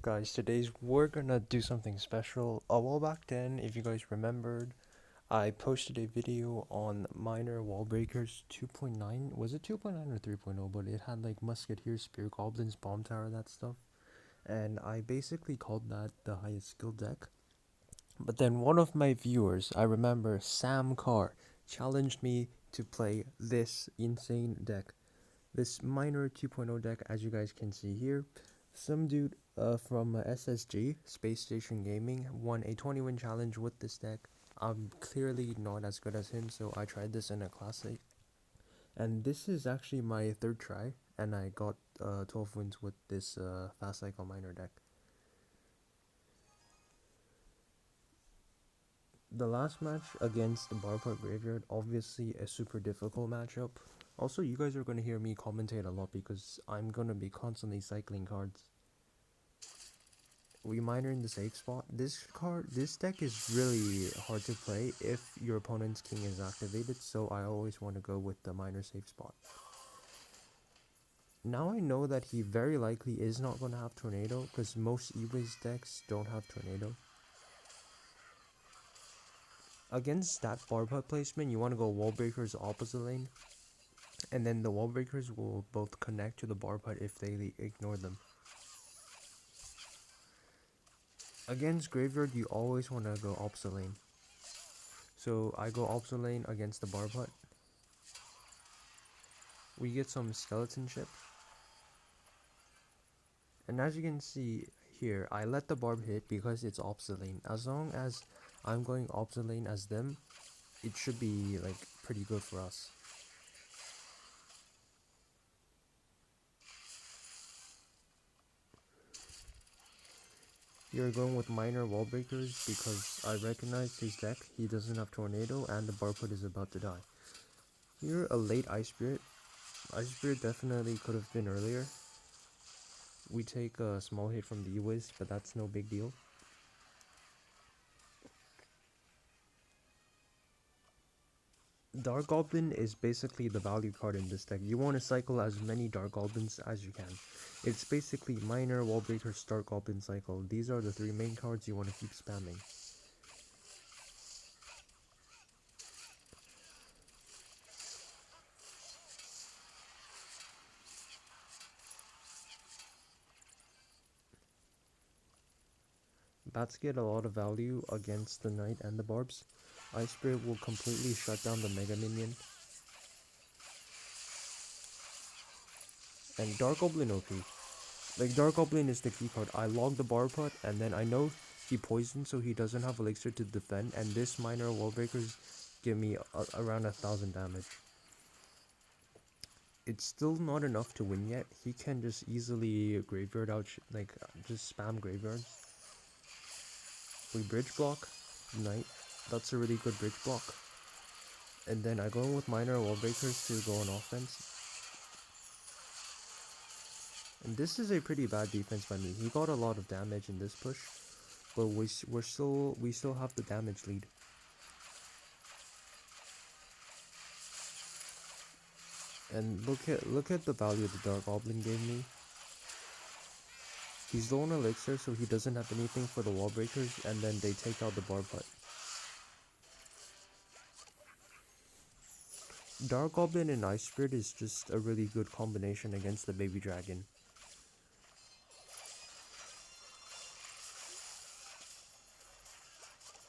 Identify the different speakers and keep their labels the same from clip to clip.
Speaker 1: up, guys? We're gonna do something special. A while back then, if you guys remembered, I posted a video on Minor Wall Breakers 2.9. Was it 2.9 or 3.0? But it had like Musketeers, Spear Goblins, Bomb Tower, that stuff. And I basically called that the highest skill deck. But then one of my viewers, I remember Sam Carr, challenged me to play this insane deck. This Minor 2.0 deck, as you guys can see here. Some dude from SSG, Space Station Gaming, won a 20-win challenge with this deck. I'm clearly not as good as him, so I tried this in a classic. And this is actually my third try, and I got 12 wins with this Fast Cycle Miner deck. The last match against the Barfi Graveyard, obviously a super difficult matchup. Also, you guys are going to hear me commentate a lot because I'm going to be constantly cycling cards. We miner in the safe spot. This deck is really hard to play if your opponent's king is activated, so I always want to go with the miner safe spot. Now I know that he very likely is not going to have tornado because most E-Wiz decks don't have tornado. Against that bar putt placement, you want to go wall breakers opposite lane, and then the wall breakers will both connect to the bar putt if they ignore them. Against Graveyard, you always want to go opposite lane. So I go opposite lane against the bar putt. We get some skeleton chip. And as you can see here, I let the barb hit because it's opposite lane. As long as I'm going opposite lane as them, it should be like pretty good for us. You're going with minor wall breakers because I recognize his deck. He doesn't have tornado and the bar put is about to die. Here a late ice spirit. Ice spirit definitely could have been earlier. We take a small hit from the E-Wiz, but that's no big deal. Dark Goblin is basically the value card in this deck. You want to cycle as many Dark Goblins as you can. It's basically Minor, Wall Breaker, Dark Goblin cycle. These are the three main cards you want to keep spamming. Bats get a lot of value against the Knight and the Barbs. Ice Spirit will completely shut down the Mega Minion. And Dark Goblin OP. Like, Dark Goblin is the key card. I log the bar putt, and then I know he poisoned, so he doesn't have elixir to defend, and this minor wall breakers give me around 1000 damage. It's still not enough to win yet. He can just easily graveyard out, just spam graveyards. We bridge block, Knight. That's a really good bridge block. And then I go with minor wall breakers to go on offense. And this is a pretty bad defense by me. He got a lot of damage in this push, but we still have the damage lead. And look at the value the Dark Goblin gave me. He's low on elixir, so he doesn't have anything for the wall breakers, and then they take out the bar putt. Dark Goblin and Ice Spirit is just a really good combination against the baby dragon.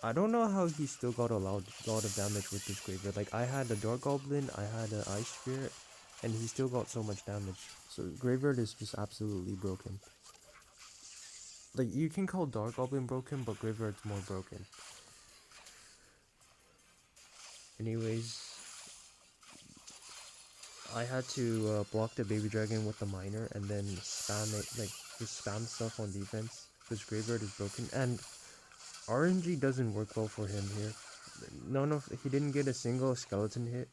Speaker 1: I don't know how he still got a lot of damage with this graveyard. Like, I had a Dark Goblin, I had an Ice Spirit, and he still got so much damage. So graveyard is just absolutely broken. Like, you can call Dark Goblin broken, but graveyard's more broken. Anyways, I had to block the baby dragon with the miner and then spam it, like, just spam stuff on defense because graveyard is broken. And RNG doesn't work well for him here. He didn't get a single skeleton hit.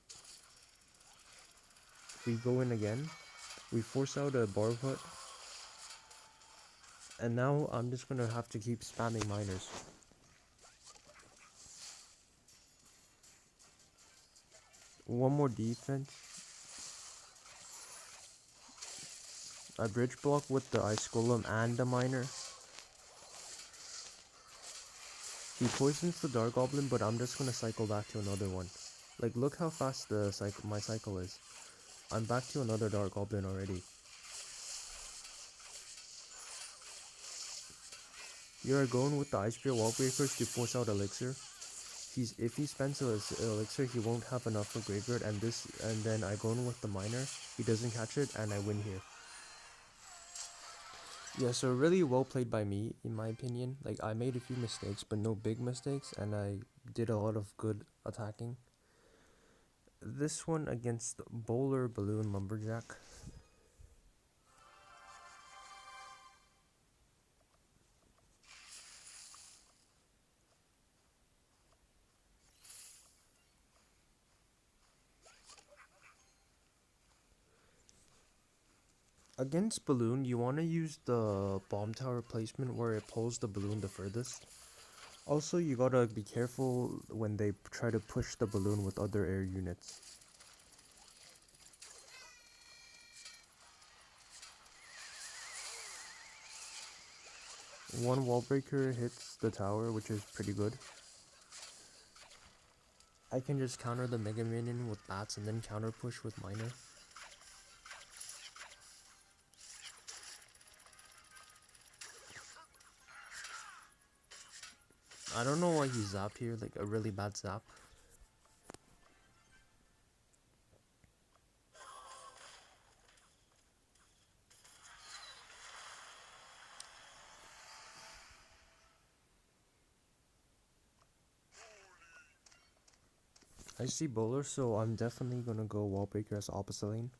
Speaker 1: We go in again. We force out a bar putt. And now I'm just gonna have to keep spamming miners. One more defense. I bridge block with the ice golem and the miner. He poisons the Dark Goblin, but I'm just gonna cycle back to another one. Like, look how fast my cycle is. I'm back to another Dark Goblin already. You're going with the Ice Spear Wall Breakers to force out Elixir. If he spends Elixir, he won't have enough for Graveyard, and then I go in with the Miner. He doesn't catch it, and I win here. Yeah, so really well played by me, in my opinion. Like, I made a few mistakes, but no big mistakes, and I did a lot of good attacking. This one against Bowler Balloon Lumberjack. Against Balloon, you want to use the Bomb Tower placement where it pulls the balloon the furthest. Also, you gotta be careful when they try to push the balloon with other air units. One wall breaker hits the tower, which is pretty good. I can just counter the Mega Minion with bats and then counter push with Miner. I don't know why he zapped here, like a really bad zap. I see Bowler, so I'm definitely gonna go wall breaker as opposite lane.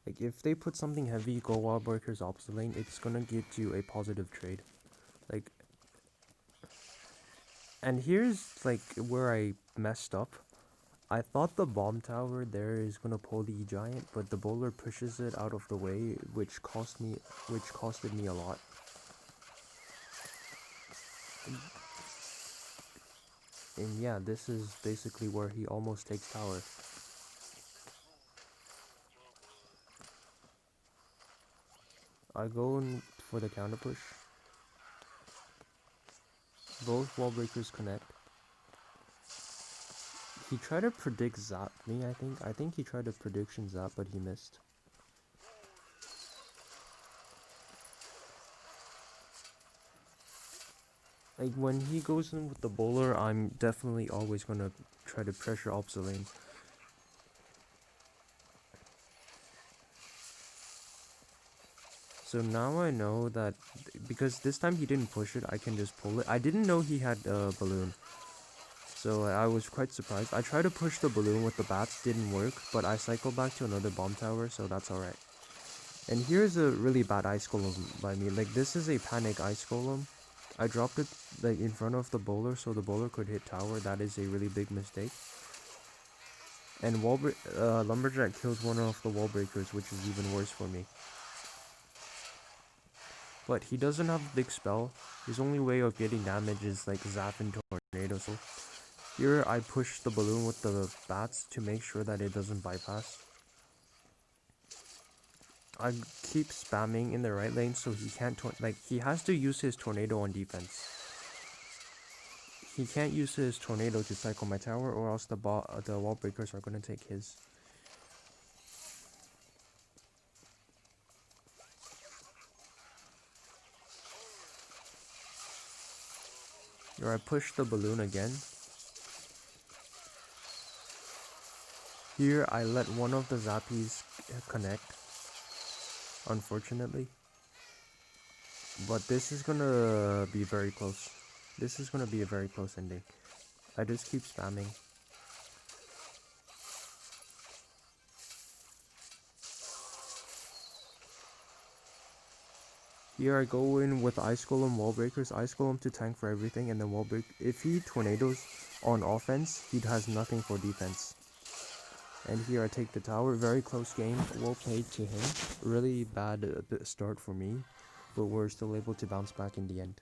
Speaker 1: Like, if they put something heavy, go wall breaker as opposite lane, it's gonna get you a positive trade. Like, and here's like where I messed up. I thought the bomb tower there is gonna pull the giant, but the bowler pushes it out of the way, which costed me a lot. And yeah, this is basically where he almost takes tower. I go in for the counter push. Both wall breakers connect. He tried to predict zap me, I think. I think he tried to prediction zap, but he missed. Like, when he goes in with the bowler, I'm definitely always gonna try to pressure opposite lane. So now I know that, because this time he didn't push it, I can just pull it. I didn't know he had a balloon, so I was quite surprised. I tried to push the balloon with the bats, didn't work, but I cycled back to another bomb tower, so that's alright. And here's a really bad ice golem by me. Like, this is a panic ice golem. I dropped it like in front of the bowler so the bowler could hit tower. That is a really big mistake. And Lumberjack kills one of the wall breakers, which is even worse for me. But he doesn't have a big spell. His only way of getting damage is like zap and tornado. So here I push the balloon with the bats to make sure that it doesn't bypass. I keep spamming in the right lane so he can't he has to use his tornado on defense. He can't use his tornado to cycle my tower, or else the wall breakers are gonna take his. Or I push the balloon again. Here I let one of the zappies connect, unfortunately. But this is gonna be very close. This is gonna be a very close ending. I just keep spamming. Here I go in with Ice Golem Wall Breakers, Ice Golem to tank for everything, and then Wall Break. If he tornadoes on offense, he has nothing for defense. And here I take the tower, very close game, well played to him. Really bad start for me, but we're still able to bounce back in the end.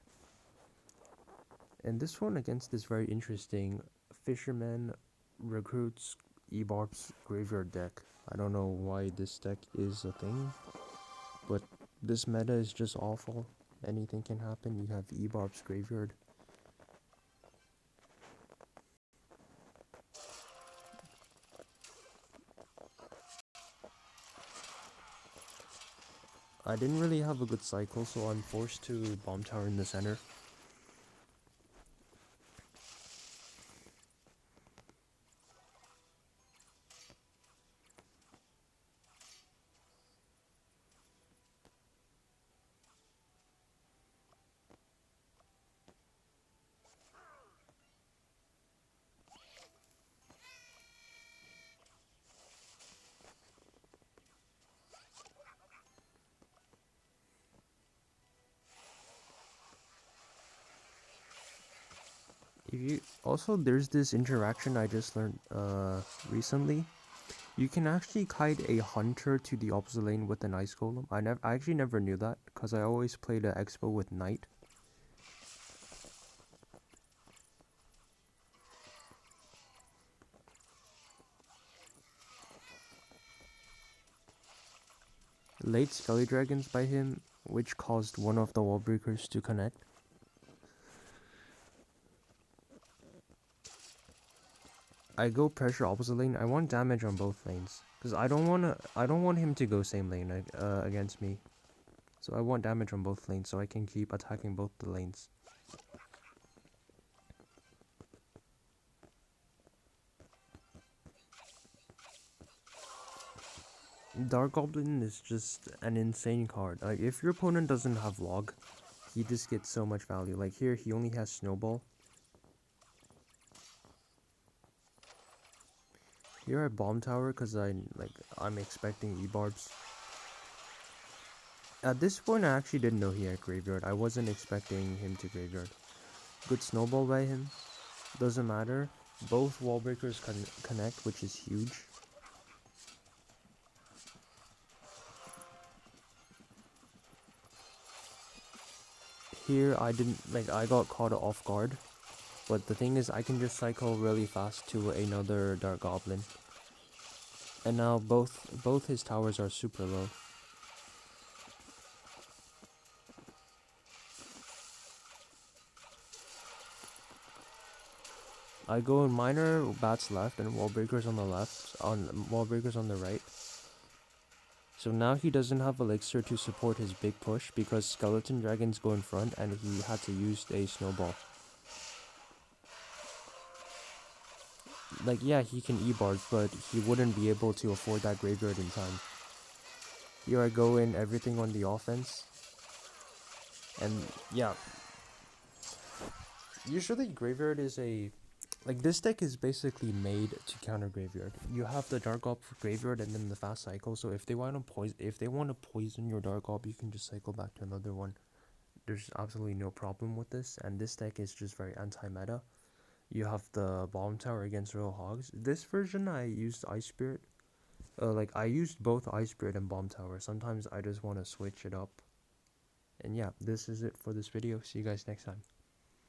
Speaker 1: And this one against this very interesting Fisherman recruits Ebarf's Graveyard deck. I don't know why this deck is a thing, but this meta is just awful. Anything can happen. You have Ebarf's Graveyard. I didn't really have a good cycle, so I'm forced to bomb tower in the center. If you also, there's this interaction I just learned recently. You can actually kite a hunter to the opposite lane with an ice golem. I actually never knew that because I always played an expo with knight. Late skelly dragons by him, which caused one of the wall breakers to connect. I go pressure opposite lane. I want damage on both lanes because I don't want him to go same lane against me. So I want damage on both lanes so I can keep attacking both the lanes. Dark Goblin is just an insane card. Like, if your opponent doesn't have log, he just gets so much value. Like here, he only has snowball. Here I bomb tower because I'm expecting E-barbs. At this point, I actually didn't know he had graveyard. I wasn't expecting him to graveyard. Good snowball by him. Doesn't matter. Both wall breakers connect, which is huge. Here I got caught off guard. But the thing is, I can just cycle really fast to another Dark Goblin. And now both his towers are super low. I go in minor bats left and wall breakers on the left, on wall breakers on the right. So now he doesn't have elixir to support his big push because skeleton dragons go in front and he had to use a snowball. Like, yeah, he can E-bar, but he wouldn't be able to afford that graveyard in time. Here I go in everything on the offense. And yeah, usually graveyard is like, this deck is basically made to counter graveyard. You have the dark op for graveyard and then the fast cycle. So if they want to poison your dark op, you can just cycle back to another one. There's absolutely no problem with this, and this deck is just very anti-meta. You have the bomb tower against Royal Hogs. This version I used Ice Spirit. Like, I used both Ice Spirit and bomb tower. Sometimes I just want to switch it up. And yeah, this is it for this video. See you guys next time.